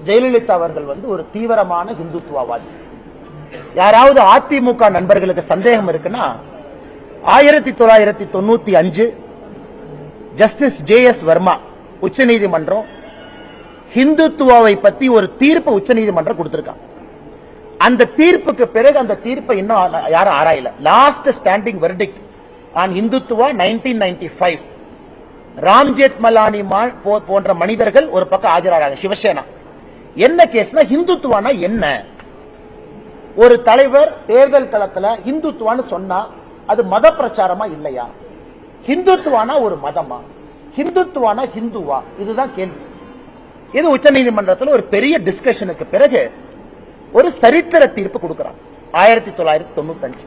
ஜெயலலிதா அவர்கள் ஒரு தீவிரமான இந்துத்துவவாதி. யாராவது அதிமுக நண்பர்களுக்கு சந்தேகம் இருக்குன்னா 1995 ஜஸ்டிஸ் ஜே.எஸ். வர்மா உச்சநீதிமன்றம் இந்துத்துவாவை பத்தி ஒரு தீர்ப்பு உச்சநீதிமன்றம் கொடுத்திருக்காங்க. அந்த தீர்ப்புக்கு பிறகு அந்த தீர்ப்பை இன்னும் யாரும் ஆராயல. Last standing verdict on Hindutva 1995. Ramjeth Malani போன்ற மனிதர்கள் ஒரு பக்கம் ஆஜராகிறாங்க. சிவசேனா என்ன கேஸ்னா இந்துத்துவானா என்ன? ஒரு தலைவர் தேர்தல் களத்துல இந்துத்துவான்னு சொன்னா அது மத பிரச்சாரமா இல்லையா? இந்துத்துவானா ஒரு மதமா? இந்துத்துவானா ஹிந்துவா? இதுதான் கேள்வி. இது உச்சநீதிமன்றத்தில் ஒரு பெரிய டிஸ்கஷனுக்கு பிறகு ஒரு சரித்திர தீர்ப்பு கொடுக்கிறாங்க 1995.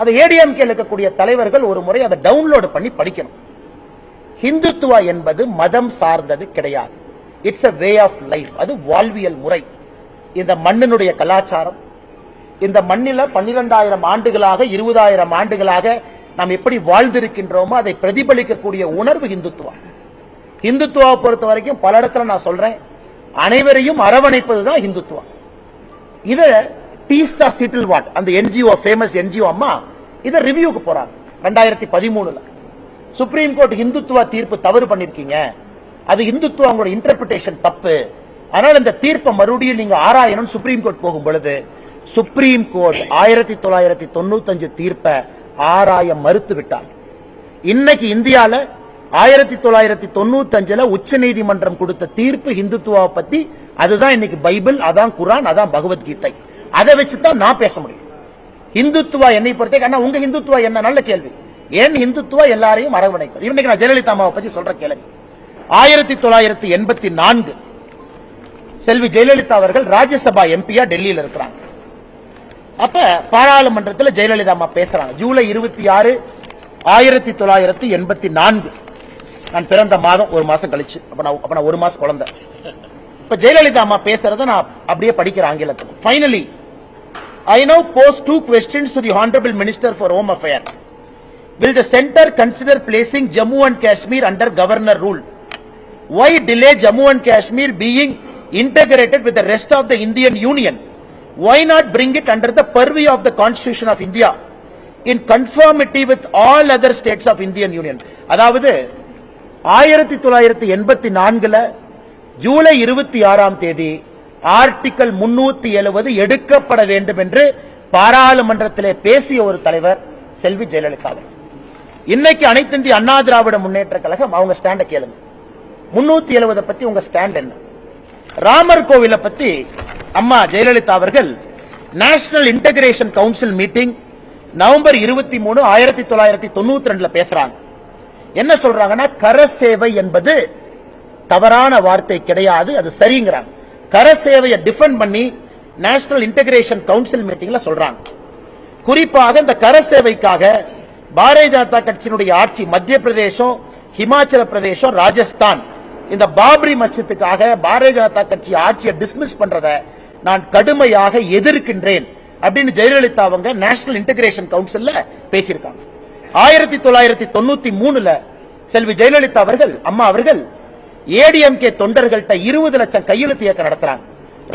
அது ஏடிஎம்கே இருக்கக்கூடிய தலைவர்கள் ஒரு முறை அதை டவுன்லோட் பண்ணி படிக்கணும். ஹிந்துத்துவா என்பது மதம் சார்ந்தது கிடையாது. It's a way of life. அது வாழ்வியல் முறை. இந்த மண்ணினுடைய கலாச்சாரம், இந்த மண்ணில 12,000 ஆண்டுகளாக 20,000 ஆண்டுகளாக நாம் எப்படி வாழ்ந்திருக்கின்றோமோ அதை பிரதிபலிக்கக்கூடிய உணர்வு இந்துத்துவா. இந்துத்துவாவை பொறுத்த வரைக்கும் பல இடத்துல நான் சொல்றேன், அனைவரையும் அரவணைப்பதுதான் இந்துத்துவா. இத டீஸ்டா சிட்டில்வாட் அந்த என்ஜிஓ, ஃபேமஸ் என்ஜிஓ அம்மா இத ரிவ்யூக்கு போறாங்க 2013. சுப்ரீம் கோர்ட் இந்துத்துவா தீர்ப்பு தவறு பண்ணிருக்கீங்க, அது இந்துத்துவா உங்களோட இன்டர்பிரேஷன் தப்பு, அதனால இந்த தீர்ப்பை மறுபடியும் நீங்க ஆராயணும் சுப்ரீம் கோர்ட் போகும் பொழுது சுப்ரீம் கோர்ட் 1995 தீர்ப்பை ஆராய மறுத்து விட்டார். இன்னைக்கு இந்தியால 1995 உச்ச நீதிமன்றம் கொடுத்த தீர்ப்பு இந்துத்துவா பத்தி, அதுதான் இன்னைக்கு பைபிள், அதான் குரான், அதான் பகவத்கீதை. அதை வச்சுதான் நான் பேச முடியும். இந்துத்துவா என்னை பொறுத்த உங்க இந்துத்துவா என்ன? நல்ல கேள்வி. ஏன் இந்துத்துவா எல்லாரையும் அரவணைக்கும்? இன்னைக்கு நான் ஜெயலலிதா அம்மாவை பத்தி சொல்ற கேள்வி. 1984 செல்வி ஜெயலலிதா அவர்கள் ராஜ்யசபா எம்பியா டெல்லியில் இருக்கிறாங்க. அப்ப பாராளுமன்றத்தில் ஜெயலலிதா அம்மா பேசுறாங்க. ஜூலை 26, 1984. நான் பிறந்த மாதம் ஒரு மாசம் கழிச்சு. அப்ப நான் ஒரு மாசம் குழந்தை. இப்ப ஜெயலலிதா அம்மா பேசுறத நான் அப்படியே படிக்கிற ஆங்கிலத்தில். Finally, I now pose 2 questions to the Honorable Minister for Home Affairs. Will the center consider placing Jammu and Kashmir under governor rule? Why delay Jammu and Kashmir being integrated with the rest of the Indian Union? Why not bring it under the purview of the Constitution of India in conformity with all other states of Indian Union? அதாவது 1984 July 26 article 370 எடுக்கப்பட வேண்டும் என்று பாராளுமன்றத்திலே பேசிய ஒரு தலைவர் செல்வி ஜெயலலிதா. இன்னைக்கு அனைத்து இந்திய அண்ணா திராவிட முன்னேற்ற கழகம் அவங்க ஸ்டாண்ட கேளுங்க. 370 பத்தி உங்க ஸ்டாண்ட் என்ன? ராமர் கோவிலை பத்தி அம்மா ஜெயலலிதா அவர்கள் national integration council meeting November 23, 1992 பேசுறாங்க. என்ன சொல்றாங்கன்னா, கரசேவை என்பது தவறான வார்த்தை கிடையாது, அது சரிங்கிறாங்க. கரசேவையை டிஃபெண்ட் பண்ணி நேஷனல் இன்டகிரேஷன் கவுன்சில் மீட்டிங்ல சொல்றாங்க. குறிப்பாக இந்த கரசேவைக்காக பாரதிய ஜனதா கட்சியினுடைய ஆட்சி மத்திய பிரதேசம், ஹிமாச்சல பிரதேசம், ராஜஸ்தான் இந்த பாபரி மஸ்ஜித்துக்காக பாரதிய ஜனதா கட்சி ஆட்சியை டிஸ்மிஸ் பண்றத நான் கடுமையாக எதிர்க்கின்றேன் அப்படின்னு ஜெயலலிதா அவங்க நேஷனல் இன்டகிரேஷன் கவுன்சில்ல பேசியிருக்காங்க. 1993 செல்வி ஜெயலலிதா அவர்கள் அம்மா அவர்கள் ஏடிஎம்கே தொண்டர்கள்ட்ட 20 லட்சம் கையெழுத்து இயக்கம் நடத்துறாங்க.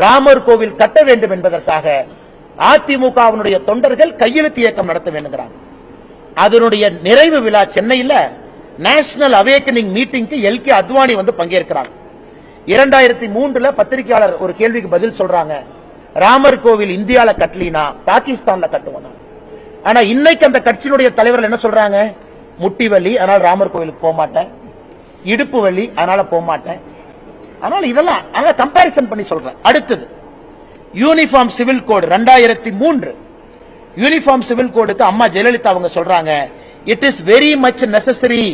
ராமர் கோவில் கட்ட வேண்டும் என்பதற்காக அதிமுகவினுடைய தொண்டர்கள் கையெழுத்து இயக்கம் நடத்த வேண்டுங்கிறாங்க. அதனுடைய நிறைவு விழா சென்னையில் நேஷனல் அவேக்கனிங் மீட்டிங்க்கு எல்கே அத்வானி வந்து பங்கேற்கிறாங்க. 2003 பத்திரிகையாளர் ஒரு கேள்விக்கு பதில் சொல்றாங்க, ராமர் கோவில் இந்தியால கட்டலினா பாகிஸ்தான்ல கட்டுவாங்க. ஆனா இன்னைக்கு அந்த கட்சியினுடைய தலைவர்கள் என்ன சொல்றாங்க, முட்டி வலி அதனால ராமர் கோவிலுக்கு போக மாட்டேன், இடுப்பு வலி அதனால போக மாட்டேன். அதனால இதெல்லாம் கம்பேரிசன் பண்ணி சொல்றேன். அடுத்தது uniform civil code 2003 uniform civil கோடுக்கு அம்மா ஜெயலலிதா அவங்க சொல்றாங்க, it is very much necessary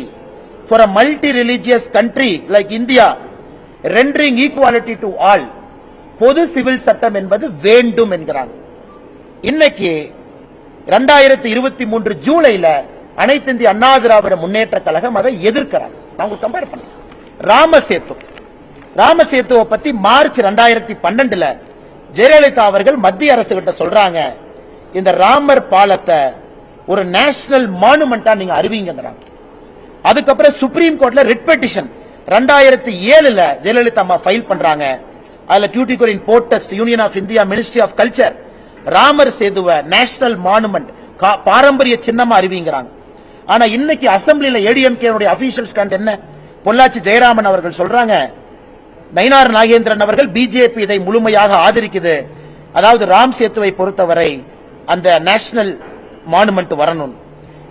for a multi religious country like India rendering equality to all. பொது சிவில் சட்டம் என்பது வேண்டும் என்கிறாங்க. இன்னைக்கு 2023 ஜூலைல அனைத்து இந்திய அண்ணா திராவிட முன்னேற்ற கழகம் அதை எதிர்க்கிறாங்க. நான் கம்பேர் பண்ண ராமசேத்துவை பத்தி மார்ச் 2012 ஜெயலலிதா அவர்கள் மத்திய அரசு கிட்ட சொல்றாங்க, இந்த ராமர் பாலத்தை ஒரு நேஷனல் மானுமெண்டா நீங்க அறிவிங்கிறாங்க. அதுக்கப்புறம் சுப்ரீம் கோர்ட்ல ரிட் பெட்டிஷன் 2007 ஜெயலலிதா அம்மா ஃபைல் பண்றாங்க. அதுல Tuticorin port trust, union of India, ministry of culture Ramar சேதுவ நேஷனல் மானுமெண்ட் பாரம்பரிய சின்னமா அறிவிங்கிறாங்க. ஆனா இன்னைக்கு அசம்பிளில ஏடிஎம்கே அபிஷியல் ஸ்டாண்ட் என்ன? பொள்ளாச்சி ஜெயராமன் அவர்கள் சொல்றாங்க, நயினார் நாகேந்திரன் அவர்கள் பிஜேபி இதை முழுமையாக ஆதரிக்குது. அதாவது ராம் சேத்துவை பொறுத்தவரை அந்த நேஷனல் மானுமெண்ட் வரணும்.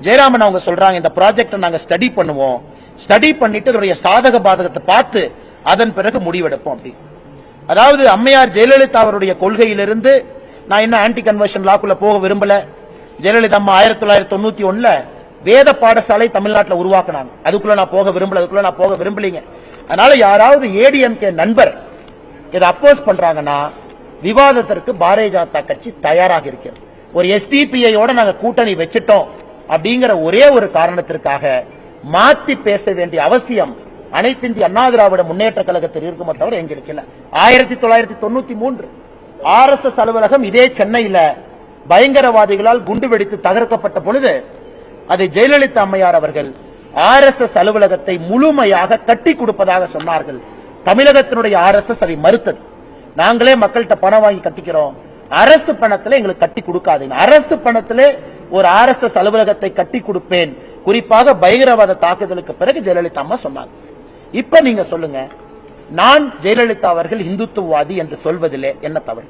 ஜெயராமன் அவங்க சொல்றாங்க, இந்த ப்ராஜெக்ட் நாங்க ஸ்டடி பண்ணுவோம், ஸ்டடி பண்ணிட்டு அதனுடைய சாதக பாதகத்தை பார்த்து அதன் பிறகு முடிவெடுப்போம் அப்படி. அதாவது அம்மையார் ஜெயலலிதா அவருடைய கொள்கையிலிருந்து நான் என்ன ஆன்டி கன்வர்ஷன் லாக்குள்ள போக விரும்பல. ஜெயலலிதா அம்மா 1991 வேத பாடசாலை தமிழ்நாட்டில் உருவாக்குனாங்க. அதுக்குள்ள நான் போக விரும்பலீங்க. அதனால யாராவது ஏடிஎம்கே நண்பர் இதை அப்போஸ் பண்றாங்கன்னா விவாதத்திற்கு பாரதிய ஜனதா கட்சி தயாராக இருக்கிறது. ஒரு எஸ்டிபிஐயோட நாங்க கூட்டணி வச்சிட்டோம் அப்படிங்கிற ஒரே ஒரு காரணத்திற்காக மாத்தி பேச வேண்டிய அவசியம் அனைத்து இந்திய அண்ணா திராவிட முன்னேற்ற கழகத்தில் இருக்குமே தவிர எங்க இருக்கல. 1993 RSS அலுவலகம் இதே சென்னையில பயங்கரவாதிகளால் குண்டு வெடித்து தகர்க்கப்பட்ட பொழுது அதை ஜெயலலிதா அம்மையார் அவர்கள் RSS அலுவலகத்தை முழுமையாக கட்டி கொடுப்பதாக சொன்னார்கள். தமிழகத்தினுடைய RSS அதை மறுத்தது. நாங்களே மக்கள்கிட்ட பணம் வாங்கி கட்டிக்கிறோம், அரசு பணத்தில் எங்களுக்கு கட்டி கொடுக்காதீங்க. அரசு பணத்திலே ஒரு RSS அலுவலகத்தை கட்டி கொடுப்பேன், குறிப்பாக பயங்கரவாத தாக்குதலுக்கு பிறகு ஜெயலலிதா அம்மா சொன்னாங்க. இப்ப நீங்க சொல்லுங்க, நான் ஜெயலலிதா அவர்கள் இந்துத்துவவாதி என்று சொல்வதிலே என்ன தவறு?